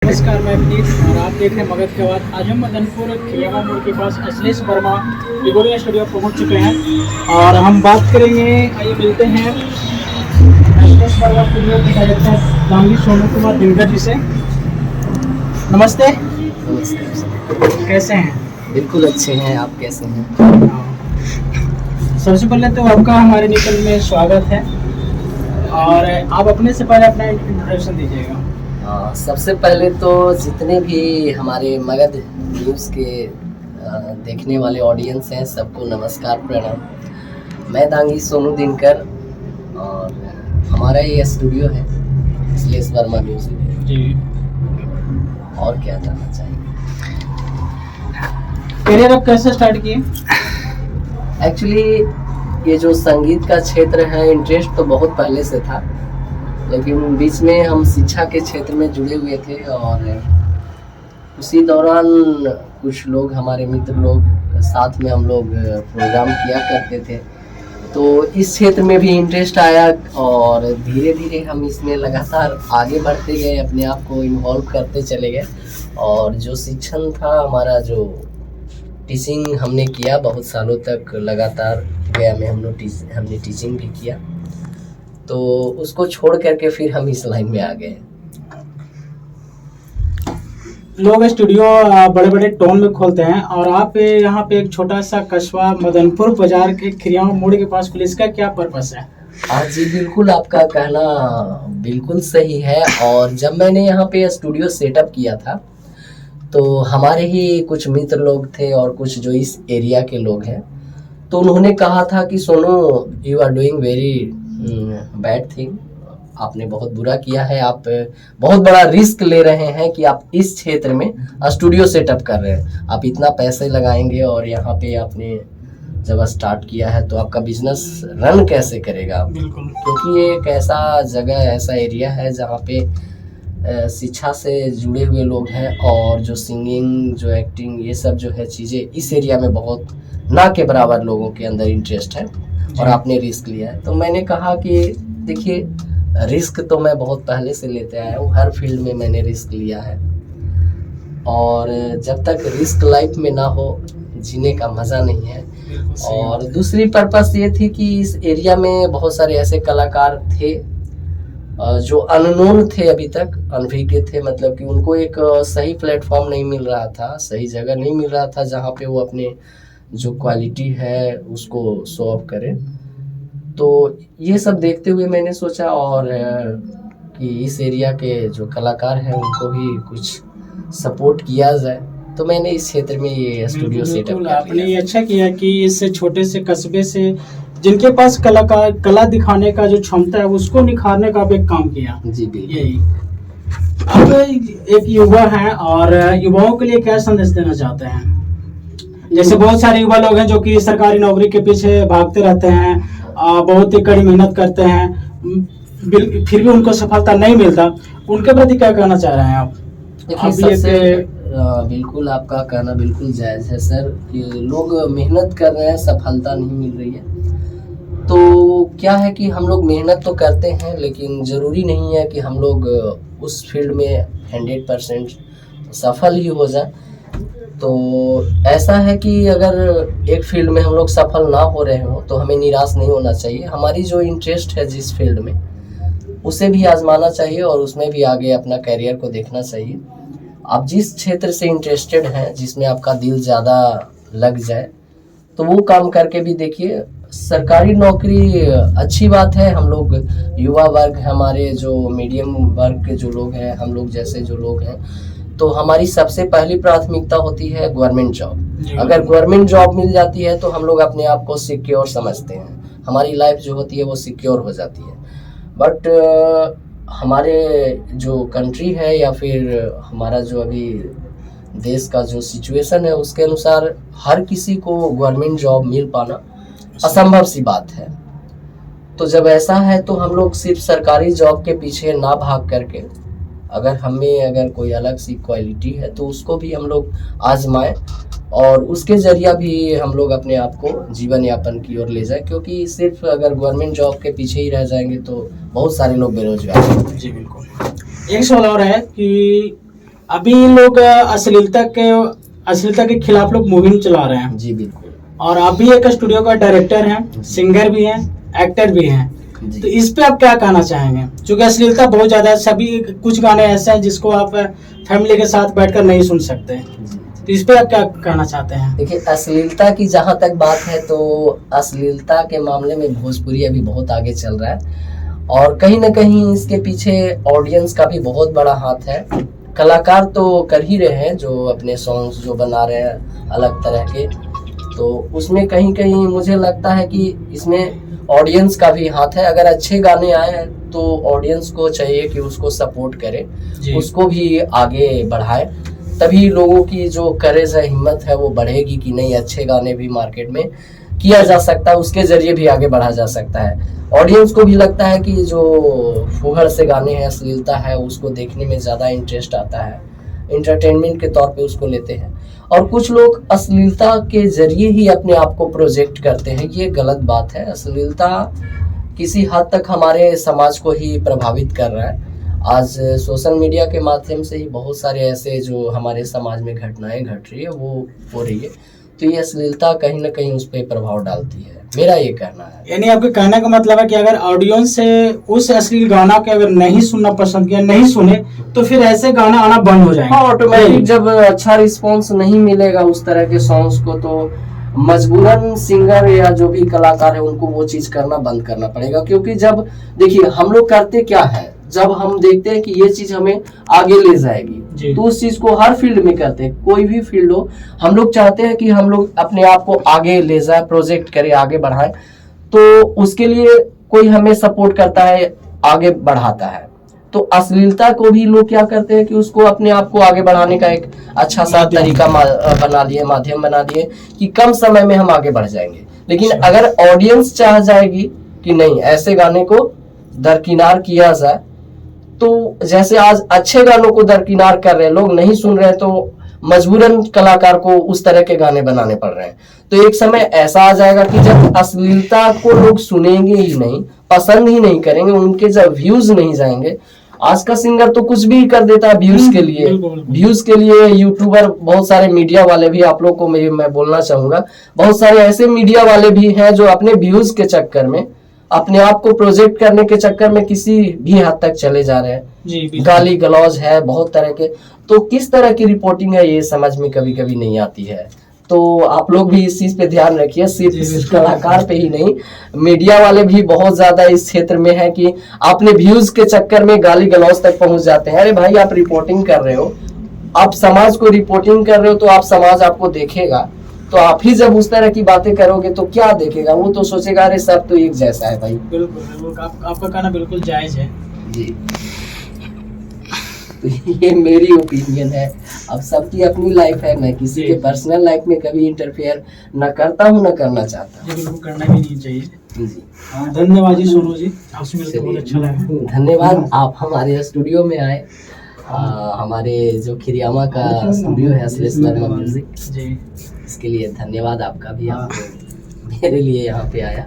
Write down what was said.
नमस्कार, मैं अवनीत और आप देख रहे हैं मगध के बाद। आज हम मदनपुर खियावा मोड़ के पास अश्लेष वर्मा रिकॉर्डिंग स्टूडियो पहुंच चुके हैं और हम बात करेंगे। आइए मिलते हैं अश्लेष वर्मा स्टूडियो के डायरेक्टर दांगी सोनू कुमार दिनकर जी से। नमस्ते। नमस्कार। कैसे हैं? बिल्कुल अच्छे हैं, आप कैसे हैं? सबसे पहले तो आपका हमारे निकल में स्वागत है और आप अपने से पहले अपना इंट्रोडक्शन दीजिएगा। सबसे पहले तो जितने भी हमारे मगध न्यूज़ के देखने वाले ऑडियंस हैं सबको नमस्कार, प्रणाम। मैं दांगी सोनू दिनकर और हमारा ये स्टूडियो है अश्लेष वर्मा म्यूजिक जी। और क्या करना चाहिए? करियर आप कैसे स्टार्ट किए? एक्चुअली ये जो संगीत का क्षेत्र है, इंटरेस्ट तो बहुत पहले से था, लेकिन बीच में हम शिक्षा के क्षेत्र में जुड़े हुए थे और उसी दौरान कुछ लोग, हमारे मित्र लोग साथ में हम लोग प्रोग्राम किया करते थे, तो इस क्षेत्र में भी इंटरेस्ट आया और धीरे धीरे हम इसमें लगातार आगे बढ़ते गए, अपने आप को इन्वॉल्व करते चले गए। और जो शिक्षण था हमारा, जो टीचिंग हमने किया बहुत सालों तक लगातार गया में हमने टीचिंग भी किया, तो उसको छोड़ करके फिर हम इस लाइन में आ गए। लोग स्टूडियो बड़े बड़े टाउन में खोलते हैं और आप यहाँ पे एक छोटा सा कस्बा मदनपुर बाजार के खियावा मोड़ के पास खुले, इसका क्या पर्पस है? हाँ जी, बिल्कुल आपका कहना बिल्कुल सही है। और जब मैंने यहाँ पे स्टूडियो सेटअप किया था तो हमारे ही कुछ मित्र लोग थे और कुछ जो इस एरिया के लोग हैं, तो उन्होंने कहा था कि Sonu, you are doing very bad thing, आपने बहुत बुरा किया है, आप बहुत बड़ा रिस्क ले रहे हैं कि आप इस क्षेत्र में स्टूडियो सेटअप कर रहे हैं, आप इतना पैसे लगाएंगे और यहाँ पे आपने जब स्टार्ट किया है तो आपका बिजनेस रन कैसे करेगा? बिल्कुल, क्योंकि ये एक ऐसा जगह, ऐसा एरिया है जहाँ पे शिक्षा से जुड़े हुए लोग हैं और जो सिंगिंग, जो एक्टिंग, ये सब जो है चीज़ें इस एरिया में बहुत ना के बराबर लोगों के अंदर इंटरेस्ट है और आपने रिस्क लिया है। तो मैंने कहा कि देखिए, रिस्क तो मैं बहुत पहले से लेते आया हूँ, हर फील्ड में मैंने रिस्क लिया है और जब तक रिस्क लाइफ में ना हो जीने का मज़ा नहीं है। और दूसरी पर्पस ये थी कि इस एरिया में बहुत सारे ऐसे कलाकार थे जो अननोन थे, अभी तक अनभिज्ञ थे, मतलब कि उनको एक सही प्लेटफॉर्म नहीं मिल रहा था, सही जगह नहीं मिल रहा था जहाँ पे वो अपने जो क्वालिटी है उसको शो ऑफ करें। तो ये सब देखते हुए मैंने सोचा और कि इस एरिया के जो कलाकार हैं उनको भी कुछ सपोर्ट किया जाए, तो मैंने इस क्षेत्र में ये स्टूडियो सेटअप कर लिया। आपने ये अच्छा किया कि इस छोटे से कस्बे से जिनके पास कला दिखाने का जो क्षमता है उसको निखारने का भी एक काम किया। जी बिल्कुल। यही अब एक युवा है और युवाओं के लिए क्या संदेश देना चाहते हैं? जैसे बहुत सारे युवा लोग हैं जो कि सरकारी नौकरी के पीछे भागते रहते हैं, बहुत ही कड़ी मेहनत करते हैं, फिर भी उनको सफलता नहीं मिलता, उनके प्रति क्या कहना चाह रहे हैं आप? बिल्कुल आपका कहना बिल्कुल जायज़ है सर, कि लोग मेहनत कर रहे हैं, सफलता नहीं मिल रही है। तो क्या है कि हम लोग मेहनत तो करते हैं, लेकिन ज़रूरी नहीं है कि हम लोग उस फील्ड में 100% सफल ही हो जाए। तो ऐसा है कि अगर एक फील्ड में हम लोग सफल ना हो रहे हो तो हमें निराश नहीं होना चाहिए। हमारी जो इंटरेस्ट है जिस फील्ड में, उसे भी आजमाना चाहिए और उसमें भी आगे अपना करियर को देखना चाहिए। आप जिस क्षेत्र से इंटरेस्टेड हैं, जिसमें आपका दिल ज़्यादा लग जाए, तो वो काम करके भी देखिए। सरकारी नौकरी अच्छी बात है, हम लोग युवा वर्ग, हमारे जो मीडियम वर्ग के जो लोग हैं, हम लोग जैसे जो लोग हैं, तो हमारी सबसे पहली प्राथमिकता होती है गवर्नमेंट जॉब। अगर गवर्नमेंट जॉब मिल जाती है तो हम लोग अपने आप को सिक्योर समझते हैं, हमारी लाइफ जो होती है वो सिक्योर हो जाती है। बट हमारे जो कंट्री है या फिर हमारा जो अभी देश का जो सिचुएशन है उसके अनुसार हर किसी को गवर्नमेंट जॉब मिल पाना असंभव सी बात है। तो जब ऐसा है तो हम लोग सिर्फ सरकारी जॉब के पीछे ना भाग करके, अगर कोई अलग सी क्वालिटी है तो उसको भी हम लोग आजमाएं और उसके जरिया भी हम लोग अपने आप को जीवन यापन की ओर ले जाए। क्योंकि सिर्फ अगर गवर्नमेंट जॉब के पीछे ही रह जाएंगे तो बहुत सारे लोग बेरोजगार हैं। जी बिल्कुल। एक सवाल और है कि अभी लोग अश्लीलता के खिलाफ लोग मुहिम चला रहे हैं। जी बिल्कुल। और आप भी एक स्टूडियो का डायरेक्टर हैं, सिंगर भी हैं, एक्टर भी हैं, जी। तो इस पे आप क्या कहना चाहेंगे? क्योंकि अश्लीलता बहुत ज्यादा है, सभी कुछ गाने ऐसे हैं जिसको आप फैमिली के साथ बैठकर नहीं सुन सकते, तो इस पे आप क्या कहना चाहते हैं? देखिए, अश्लीलता की जहाँ तक बात है तो अश्लीलता के मामले में भोजपुरी अभी बहुत आगे चल रहा है और कहीं ना कहीं इसके पीछे ऑडियंस का भी बहुत बड़ा हाथ है। कलाकार तो कर ही रहे हैं जो अपने सॉन्ग्स जो बना रहे हैं अलग तरह के, तो उसमें कहीं कहीं मुझे लगता है कि इसमें ऑडियंस का भी हाथ है। अगर अच्छे गाने आए हैं तो ऑडियंस को चाहिए कि उसको सपोर्ट करे, उसको भी आगे बढ़ाए, तभी लोगों की जो करेज है, हिम्मत है, वो बढ़ेगी कि नहीं अच्छे गाने भी मार्केट में किया जा सकता है, उसके जरिए भी आगे बढ़ा जा सकता है। ऑडियंस को भी लगता है कि जो फुहड़ से गाने हैं, अश्लीलता है, उसको देखने में ज़्यादा इंटरेस्ट आता है, इंटरटेनमेंट के तौर पे उसको लेते हैं। और कुछ लोग अश्लीलता के जरिए ही अपने आप को प्रोजेक्ट करते हैं, ये गलत बात है। अश्लीलता किसी हद तक हमारे समाज को ही प्रभावित कर रहा है। आज सोशल मीडिया के माध्यम से ही बहुत सारे ऐसे जो हमारे समाज में घटनाएं घट रही है वो हो रही है, तो ये अश्लीलता कहीं ना कहीं उस पर प्रभाव डालती है, मेरा ये कहना है। यानी आपके कहने का मतलब है कि अगर ऑडियंस से उस अश्लील गाना के अगर नहीं सुनना पसंद किया, नहीं सुने, तो फिर ऐसे गाना आना बंद हो जाएंगे। हाँ, ऑटोमेटिक जब अच्छा रिस्पॉन्स नहीं मिलेगा उस तरह के सॉन्ग्स को, तो मजबूरन सिंगर या जो भी कलाकार है उनको वो चीज करना बंद करना पड़ेगा। क्योंकि जब देखिए हम लोग करते क्या है, जब हम देखते हैं कि ये चीज हमें आगे ले जाएगी तो उस चीज को हर फील्ड में करते हैं, कोई भी फील्ड हो, हम लोग चाहते हैं कि हम लोग अपने आप को आगे ले जाए, प्रोजेक्ट करें, आगे बढ़ाएं, तो उसके लिए कोई हमें सपोर्ट करता है, आगे बढ़ाता है। तो अश्लीलता को भी लोग क्या करते हैं कि उसको अपने आप को आगे बढ़ाने का एक अच्छा सा तरीका बना लिए, माध्यम बना दिए कि कम समय में हम आगे बढ़ जाएंगे। लेकिन अगर ऑडियंस चाह जाएगी कि नहीं ऐसे गाने को दरकिनार किया जाए, तो जैसे आज अच्छे गानों को दरकिनार कर रहे हैं, लोग नहीं सुन रहे, तो मजबूरन कलाकार को उस तरह के गाने बनाने पड़ रहे हैं। तो एक समय ऐसा आ जाएगा कि जब अश्लीलता को लोग सुनेंगे ही नहीं, पसंद ही नहीं करेंगे, उनके जब व्यूज नहीं जाएंगे। आज का सिंगर तो कुछ भी कर देता है व्यूज के लिए, व्यूज के लिए यूट्यूबर, बहुत सारे मीडिया वाले भी, आप लोग को मैं बोलना चाहूंगा, बहुत सारे ऐसे मीडिया वाले भी हैं जो अपने व्यूज के चक्कर में, अपने आप को प्रोजेक्ट करने के चक्कर में किसी भी हद तक चले जा रहे हैं। गाली गलौज है बहुत तरह के, तो किस तरह की रिपोर्टिंग है ये समझ में कभी कभी नहीं आती है। तो आप लोग भी इस चीज पे ध्यान रखिए, सिर्फ कलाकार पे ही नहीं, मीडिया वाले भी बहुत ज्यादा इस क्षेत्र में है कि अपने व्यूज के चक्कर में गाली गलौज तक पहुंच जाते हैं। अरे भाई, आप रिपोर्टिंग कर रहे हो, आप समाज को रिपोर्टिंग कर रहे हो, तो आप समाज आपको देखेगा, तो आप ही जब उस तरह की बातें करोगे तो क्या देखेगा, वो तो सोचेगा अरे सब तो एक जैसा है भाई। बिल्कुल, आपका कहना बिल्कुल जायज है जी। तो ये मेरी ओपिनियन है, अब सबकी अपनी लाइफ है, मैं किसी के पर्सनल लाइफ में कभी इंटरफेयर न करता हूँ, न करना चाहता हूँ। बिल्कुल करना भी नहीं चाहिए जी। धन्यवाद जी सोनू जी, आपसे मिलकर बहुत अच्छा लगा। धन्यवाद, आप हमारे स्टूडियो में आए। हमारे जो खिरियामा का स्टूडियो है श्रेष्ठ वर्मा म्यूजिक जी, इसके लिए धन्यवाद आपका भी, आप मेरे लिए यहाँ पे आया।